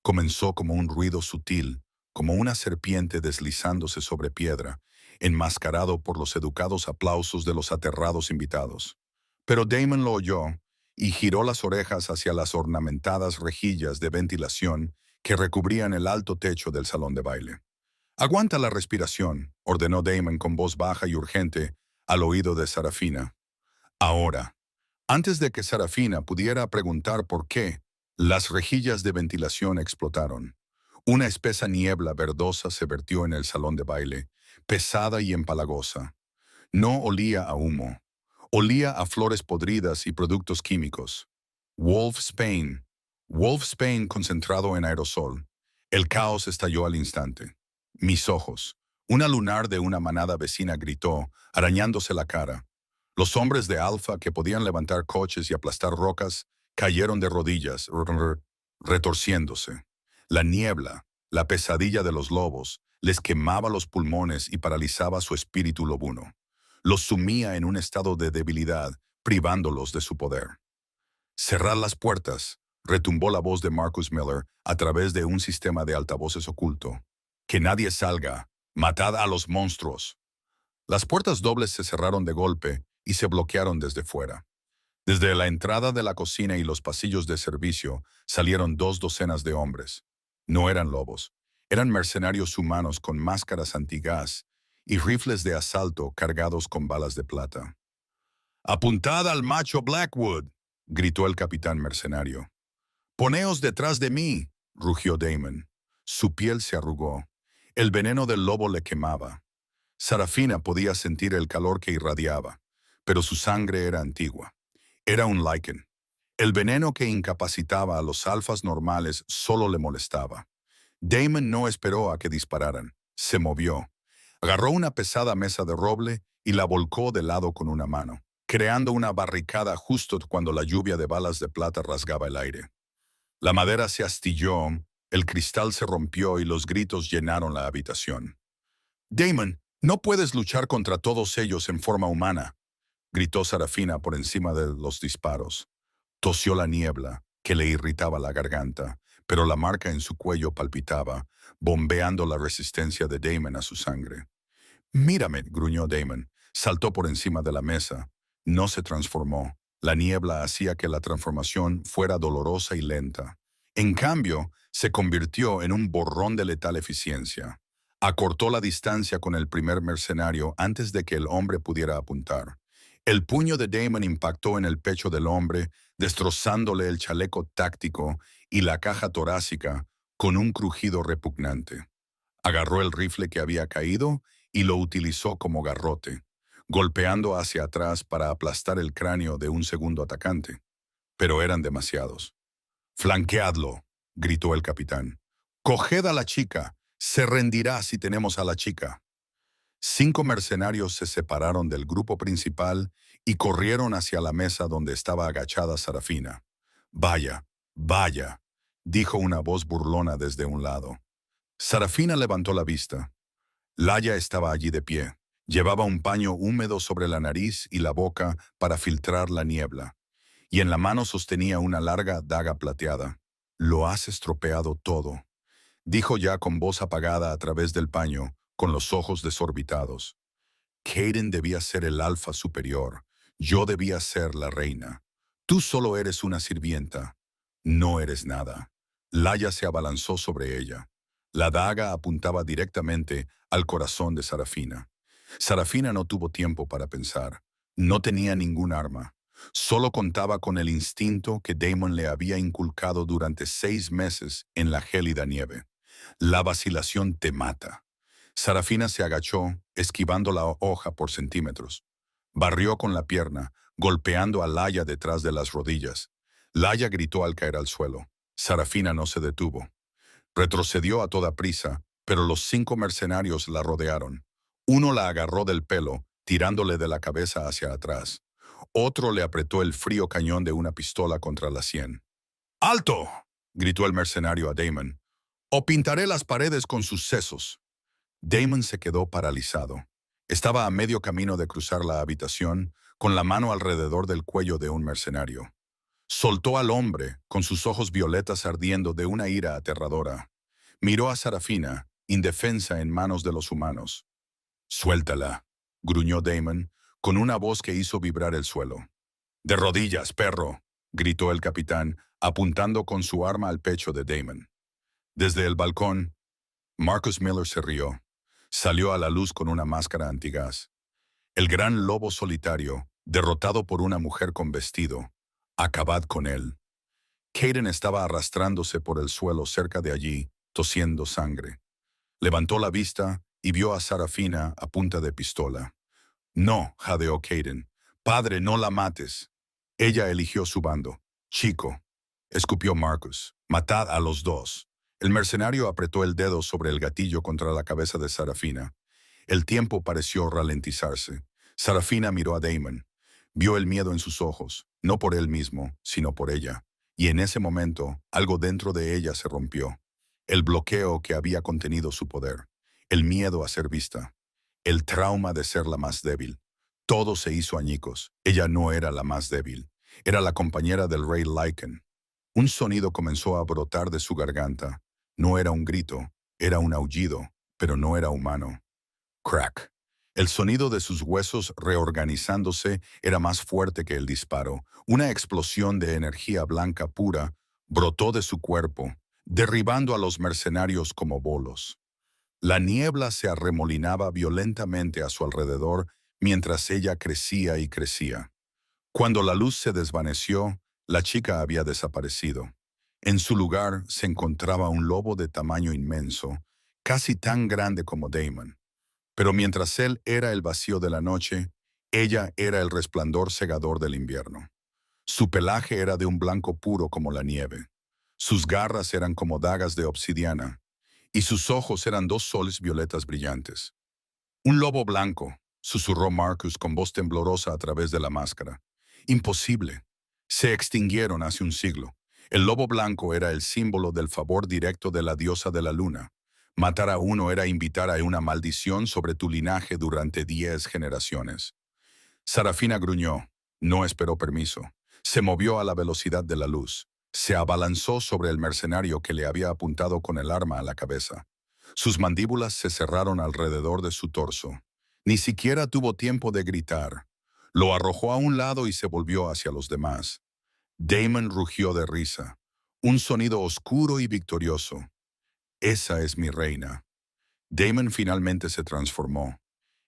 Comenzó como un ruido sutil, como una serpiente deslizándose sobre piedra, enmascarado por los educados aplausos de los aterrados invitados. Pero Damon lo oyó y giró las orejas hacia las ornamentadas rejillas de ventilación que recubrían el alto techo del salón de baile. «Aguanta la respiración», ordenó Damon con voz baja y urgente al oído de Sarafina. Ahora. Antes de que Sarafina pudiera preguntar por qué, las rejillas de ventilación explotaron. Una espesa niebla verdosa se vertió en el salón de baile, pesada y empalagosa. No olía a humo. Olía a flores podridas y productos químicos. Wolfsbane. Wolfsbane concentrado en aerosol. El caos estalló al instante. Mis ojos. Una lunar de una manada vecina gritó, arañándose la cara. Los hombres de Alfa que podían levantar coches y aplastar rocas cayeron de rodillas, retorciéndose. La niebla, la pesadilla de los lobos, les quemaba los pulmones y paralizaba su espíritu lobuno. Los sumía en un estado de debilidad, privándolos de su poder. «Cerrad las puertas», retumbó la voz de Marcus Miller a través de un sistema de altavoces oculto. «Que nadie salga. Matad a los monstruos». Las puertas dobles se cerraron de golpe y se bloquearon desde fuera. Desde la entrada de la cocina y los pasillos de servicio salieron 2 docenas de hombres. No eran lobos, eran mercenarios humanos con máscaras antigás y rifles de asalto cargados con balas de plata. «¡Apuntad al macho Blackwood!», gritó el capitán mercenario. «Poneos detrás de mí», rugió Damon. Su piel se arrugó. El veneno del lobo le quemaba. Sarafina podía sentir el calor que irradiaba, pero su sangre era antigua. Era un lichen. El veneno que incapacitaba a los alfas normales solo le molestaba. Damon no esperó a que dispararan. Se movió. Agarró una pesada mesa de roble y la volcó de lado con una mano, creando una barricada justo cuando la lluvia de balas de plata rasgaba el aire. La madera se astilló, el cristal se rompió y los gritos llenaron la habitación. «Damon, no puedes luchar contra todos ellos en forma humana», gritó Sarafina por encima de los disparos. Tosió la niebla, que le irritaba la garganta, pero la marca en su cuello palpitaba, bombeando la resistencia de Damon a su sangre. «Mírame», gruñó Damon. Saltó por encima de la mesa. No se transformó. La niebla hacía que la transformación fuera dolorosa y lenta. En cambio, se convirtió en un borrón de letal eficiencia. Acortó la distancia con el primer mercenario antes de que el hombre pudiera apuntar. El puño de Damon impactó en el pecho del hombre, destrozándole el chaleco táctico y la caja torácica con un crujido repugnante. Agarró el rifle que había caído y lo utilizó como garrote. golpeando hacia atrás para aplastar el cráneo de un segundo atacante. Pero eran demasiados. «Flanqueadlo», gritó el capitán. «Coged a la chica. Se rendirá si tenemos a la chica». 5 mercenarios se separaron del grupo principal y corrieron hacia la mesa donde estaba agachada Sarafina. «Vaya, vaya», dijo una voz burlona desde un lado. Sarafina levantó la vista. Laya estaba allí de pie. Llevaba un paño húmedo sobre la nariz y la boca para filtrar la niebla, y en la mano sostenía una larga daga plateada. «Lo has estropeado todo», dijo ya con voz apagada a través del paño, con los ojos desorbitados. «Kaden debía ser el alfa superior. Yo debía ser la reina. Tú solo eres una sirvienta. No eres nada». Laya se abalanzó sobre ella. La daga apuntaba directamente al corazón de Sarafina. Sarafina no tuvo tiempo para pensar. No tenía ningún arma. Solo contaba con el instinto que Daemon le había inculcado durante 6 meses en la gélida nieve. La vacilación te mata. Sarafina se agachó, esquivando la hoja por centímetros. Barrió con la pierna, golpeando a Laya detrás de las rodillas. Laya gritó al caer al suelo. Sarafina no se detuvo. Retrocedió a toda prisa, pero los 5 mercenarios la rodearon. Uno la agarró del pelo, tirándole de la cabeza hacia atrás. Otro le apretó el frío cañón de una pistola contra la sien. «¡Alto!», gritó el mercenario a Daemon. «O pintaré las paredes con sus sesos». Daemon se quedó paralizado. Estaba a medio camino de cruzar la habitación, con la mano alrededor del cuello de un mercenario. Soltó al hombre, con sus ojos violetas ardiendo de una ira aterradora. Miró a Sarafina, indefensa en manos de los humanos. «Suéltala», gruñó Daemon, con una voz que hizo vibrar el suelo. «De rodillas, perro», gritó el capitán, apuntando con su arma al pecho de Daemon. Desde el balcón, Marcus Miller se rió. Salió a la luz con una máscara antigás. El gran lobo solitario, derrotado por una mujer con vestido. Acabad con él. Kaden estaba arrastrándose por el suelo cerca de allí, tosiendo sangre. Levantó la vista y vio a Sarafina a punta de pistola. «No», jadeó Kaden. «Padre, no la mates». Ella eligió su bando. «Chico», escupió Marcus. «Matad a los dos». El mercenario apretó el dedo sobre el gatillo contra la cabeza de Sarafina. El tiempo pareció ralentizarse. Sarafina miró a Daemon. Vio el miedo en sus ojos, no por él mismo, sino por ella. Y en ese momento, algo dentro de ella se rompió. El bloqueo que había contenido su poder. El miedo a ser vista. El trauma de ser la más débil. Todo se hizo añicos. Ella no era la más débil. Era la compañera del rey Lycan. Un sonido comenzó a brotar de su garganta. No era un grito, era un aullido, pero no era humano. Crack. El sonido de sus huesos reorganizándose era más fuerte que el disparo. Una explosión de energía blanca pura brotó de su cuerpo, derribando a los mercenarios como bolos. La niebla se arremolinaba violentamente a su alrededor mientras ella crecía y crecía. Cuando la luz se desvaneció, la chica había desaparecido. En su lugar se encontraba un lobo de tamaño inmenso, casi tan grande como Daemon. Pero mientras él era el vacío de la noche, ella era el resplandor cegador del invierno. Su pelaje era de un blanco puro como la nieve. Sus garras eran como dagas de obsidiana, y sus ojos eran 2 soles violetas brillantes. «Un lobo blanco», susurró Marcus con voz temblorosa a través de la máscara. «Imposible. Se extinguieron hace un siglo. El lobo blanco era el símbolo del favor directo de la diosa de la luna. Matar a uno era invitar a una maldición sobre tu linaje durante 10 generaciones». Sarafina gruñó. No esperó permiso. Se movió a la velocidad de la luz. Se abalanzó sobre el mercenario que le había apuntado con el arma a la cabeza. Sus mandíbulas se cerraron alrededor de su torso. Ni siquiera tuvo tiempo de gritar. Lo arrojó a un lado y se volvió hacia los demás. Daemon rugió de risa. Un sonido oscuro y victorioso. «Esa es mi reina». Daemon finalmente se transformó.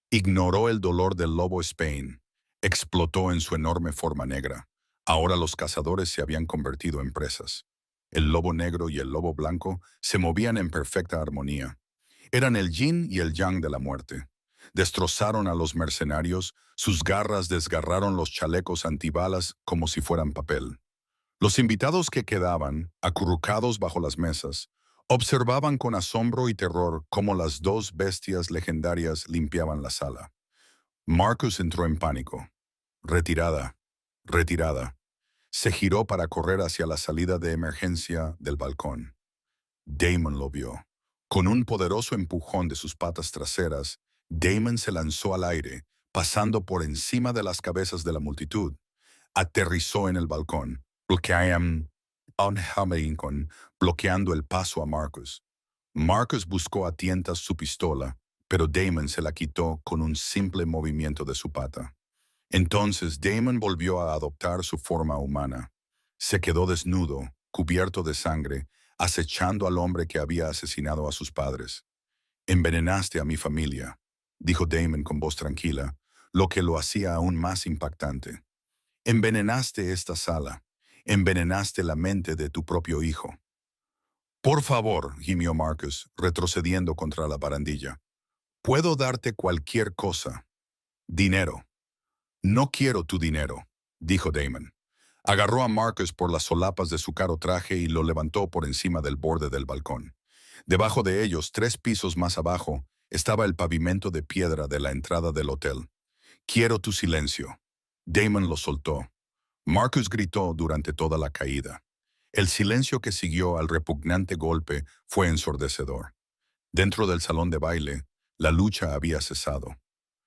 Ignoró el dolor del lobo Spain. Explotó en su enorme forma negra. Ahora los cazadores se habían convertido en presas. El lobo negro y el lobo blanco se movían en perfecta armonía. Eran el yin y el yang de la muerte. destrozaron a los mercenarios, sus garras desgarraron los chalecos antibalas como si fueran papel. Los invitados que quedaban, acurrucados bajo las mesas, observaban con asombro y terror cómo las dos bestias legendarias limpiaban la sala. Marcus entró en pánico. Retirada, retirada. Se giró para correr hacia la salida de emergencia del balcón. Damon lo vio. Con un poderoso empujón de sus patas traseras, Damon se lanzó al aire, pasando por encima de las cabezas de la multitud. Aterrizó en el balcón, bloqueando el paso a Marcus. Marcus buscó a tientas su pistola, pero Damon se la quitó con un simple movimiento de su pata. Entonces Damon volvió a adoptar su forma humana. Se quedó desnudo, cubierto de sangre, acechando al hombre que había asesinado a sus padres. «Envenenaste a mi familia», dijo Damon con voz tranquila, lo que lo hacía aún más impactante. «Envenenaste esta sala. Envenenaste la mente de tu propio hijo». «Por favor», gimió Marcus, retrocediendo contra la barandilla. «Puedo darte cualquier cosa. Dinero». «No quiero tu dinero», dijo Damon. Agarró a Marcus por las solapas de su caro traje y lo levantó por encima del borde del balcón. Debajo de ellos, 3 pisos más abajo, estaba el pavimento de piedra de la entrada del hotel. «Quiero tu silencio». Damon lo soltó. Marcus gritó durante toda la caída. El silencio que siguió al repugnante golpe fue ensordecedor. Dentro del salón de baile, la lucha había cesado.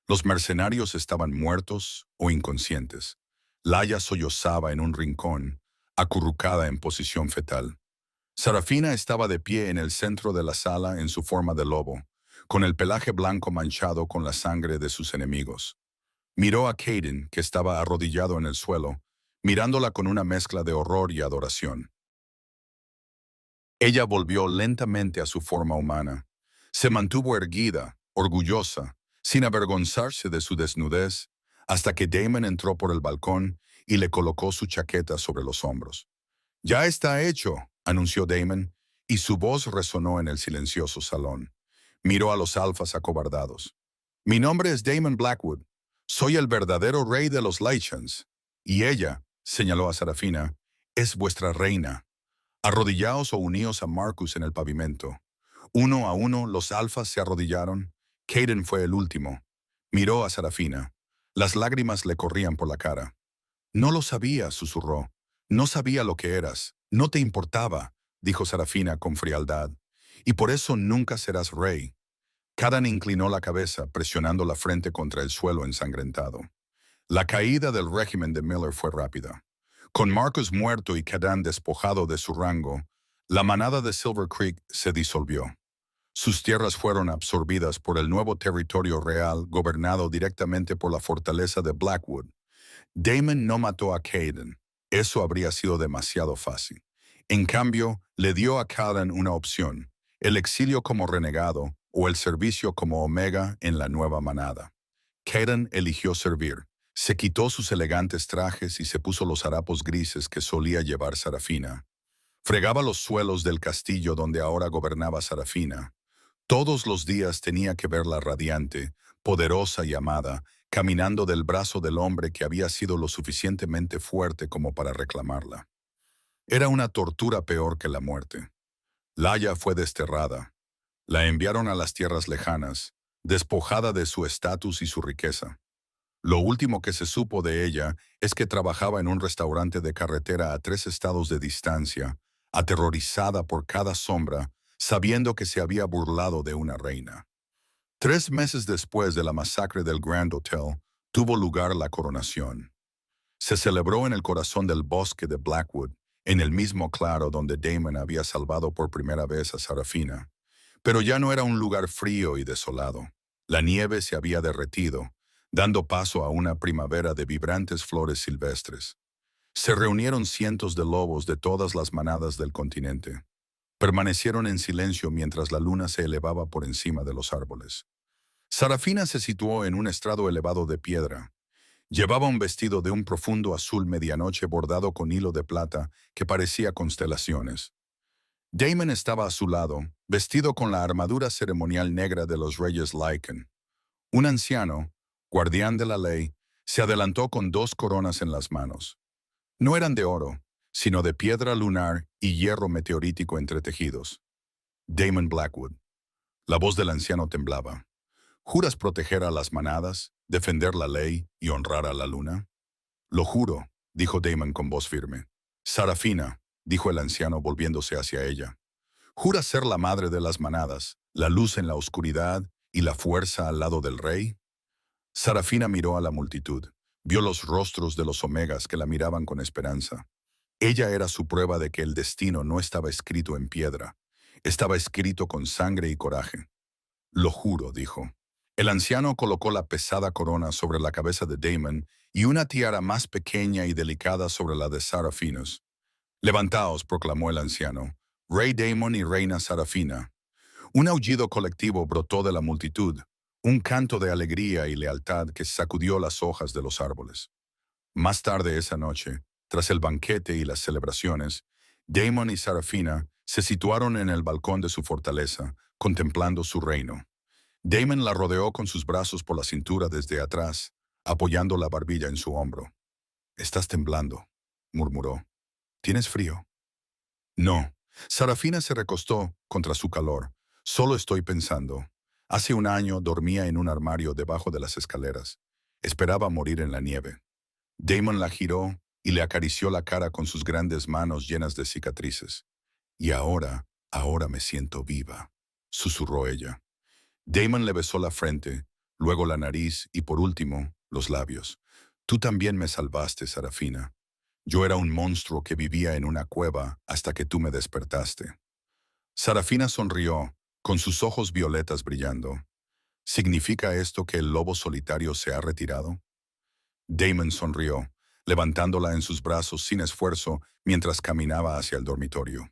Los mercenarios estaban muertos o inconscientes. Laia sollozaba en un rincón, acurrucada en posición fetal. Sarafina estaba de pie en el centro de la sala en su forma de lobo, con el pelaje blanco manchado con la sangre de sus enemigos. Miró a Kayden, que estaba arrodillado en el suelo, mirándola con una mezcla de horror y adoración. Ella volvió lentamente a su forma humana. Se mantuvo erguida, orgullosa, sin avergonzarse de su desnudez, hasta que Damon entró por el balcón y le colocó su chaqueta sobre los hombros. «Ya está hecho», anunció Damon, y su voz resonó en el silencioso salón. Miró a los alfas acobardados. «Mi nombre es Damon Blackwood. Soy el verdadero rey de los Lychans. Y ella», señaló a Sarafina, «es vuestra reina. Arrodillaos o uníos a Marcus en el pavimento». Uno a uno los alfas se arrodillaron. Kayden fue el último. Miró a Sarafina. Las lágrimas le corrían por la cara. «No lo sabía», susurró. «No sabía lo que eras. No te importaba», dijo Sarafina con frialdad. «Y por eso nunca serás rey». Kadan inclinó la cabeza, presionando la frente contra el suelo ensangrentado. La caída del régimen de Miller fue rápida. Con Marcus muerto y Kadan despojado de su rango, la manada de Silver Creek se disolvió. Sus tierras fueron absorbidas por el nuevo territorio real gobernado directamente por la fortaleza de Blackwood. Damon no mató a Kayden. Eso habría sido demasiado fácil. En cambio, le dio a Kadan una opción: el exilio como renegado o el servicio como Omega en la nueva manada. Kayden eligió servir. Se quitó sus elegantes trajes y se puso los harapos grises que solía llevar Sarafina. Fregaba los suelos del castillo donde ahora gobernaba Sarafina. Todos los días tenía que verla radiante, poderosa y amada, caminando del brazo del hombre que había sido lo suficientemente fuerte como para reclamarla. Era una tortura peor que la muerte. Laia fue desterrada. La enviaron a las tierras lejanas, despojada de su estatus y su riqueza. Lo último que se supo de ella es que trabajaba en un restaurante de carretera a 3 estados de distancia, aterrorizada por cada sombra, sabiendo que se había burlado de una reina. 3 meses después de la masacre del Grand Hotel, tuvo lugar la coronación. Se celebró en el corazón del bosque de Blackwood, en el mismo claro donde Damon había salvado por primera vez a Sarafina. Pero ya no era un lugar frío y desolado. La nieve se había derretido, dando paso a una primavera de vibrantes flores silvestres. Se reunieron cientos de lobos de todas las manadas del continente. Permanecieron en silencio mientras la luna se elevaba por encima de los árboles. Sarafina se situó en un estrado elevado de piedra. Llevaba un vestido de un profundo azul medianoche bordado con hilo de plata que parecía constelaciones. Damon estaba a su lado, vestido con la armadura ceremonial negra de los reyes Lycan. Un anciano, guardián de la ley, se adelantó con 2 coronas en las manos. No eran de oro, sino de piedra lunar y hierro meteorítico entretejidos. Damon Blackwood. La voz del anciano temblaba. ¿Juras proteger a las manadas, defender la ley y honrar a la luna? Lo juro, dijo Damon con voz firme. Sarafina, dijo el anciano volviéndose hacia ella. ¿Juras ser la madre de las manadas, la luz en la oscuridad y la fuerza al lado del rey? Sarafina miró a la multitud. Vio los rostros de los omegas que la miraban con esperanza. Ella era su prueba de que el destino no estaba escrito en piedra. Estaba escrito con sangre y coraje. Lo juro, dijo. El anciano colocó la pesada corona sobre la cabeza de Damon y una tiara más pequeña y delicada sobre la de Sarafinos. Levantaos, proclamó el anciano, Rey Damon y Reina Sarafina. Un aullido colectivo brotó de la multitud, un canto de alegría y lealtad que sacudió las hojas de los árboles. Más tarde esa noche, tras el banquete y las celebraciones, Damon y Sarafina se situaron en el balcón de su fortaleza, contemplando su reino. Damon la rodeó con sus brazos por la cintura desde atrás, apoyando la barbilla en su hombro. «Estás temblando», murmuró. «¿Tienes frío?» «No». Sarafina se recostó contra su calor. «Solo estoy pensando. Hace un año dormía en un armario debajo de las escaleras. Esperaba morir en la nieve». Damon la giró y le acarició la cara con sus grandes manos llenas de cicatrices. «Y ahora me siento viva», susurró ella. Damon le besó la frente, luego la nariz y por último, los labios. «Tú también me salvaste, Sarafina. Yo era un monstruo que vivía en una cueva hasta que tú me despertaste». Sarafina sonrió, con sus ojos violetas brillando. «¿Significa esto que el lobo solitario se ha retirado?» Damon sonrió, levantándola en sus brazos sin esfuerzo mientras caminaba hacia el dormitorio.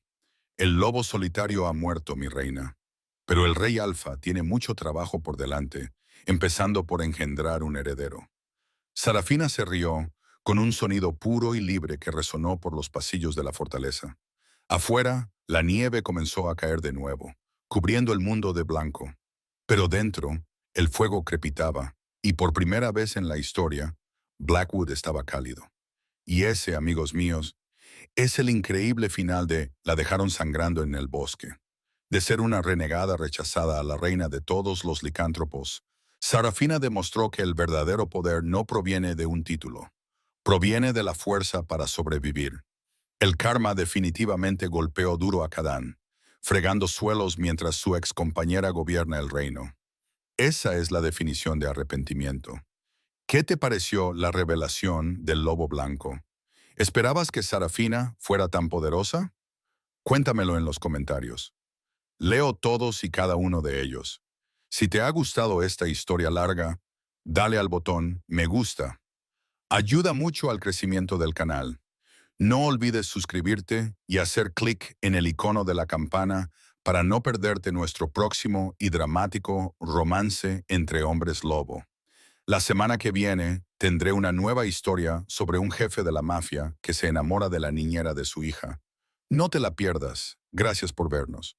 «El lobo solitario ha muerto, mi reina. Pero el rey Alfa tiene mucho trabajo por delante, empezando por engendrar un heredero». Sarafina se rió, con un sonido puro y libre que resonó por los pasillos de la fortaleza. Afuera, la nieve comenzó a caer de nuevo, cubriendo el mundo de blanco. Pero dentro, el fuego crepitaba, y por primera vez en la historia, Blackwood estaba cálido. Y ese, amigos míos, es el increíble final de La dejaron sangrando en el bosque. De ser una renegada rechazada a la reina de todos los licántropos, Sarafina demostró que el verdadero poder no proviene de un título, proviene de la fuerza para sobrevivir. El karma definitivamente golpeó duro a Kadán, fregando suelos mientras su excompañera gobierna el reino. Esa es la definición de arrepentimiento. ¿Qué te pareció la revelación del lobo blanco? ¿Esperabas que Sarafina fuera tan poderosa? Cuéntamelo en los comentarios. Leo todos y cada uno de ellos. Si te ha gustado esta historia larga, dale al botón me gusta. Ayuda mucho al crecimiento del canal. No olvides suscribirte y hacer clic en el icono de la campana para no perderte nuestro próximo y dramático romance entre hombres lobo. La semana que viene tendré una nueva historia sobre un jefe de la mafia que se enamora de la niñera de su hija. No te la pierdas. Gracias por vernos.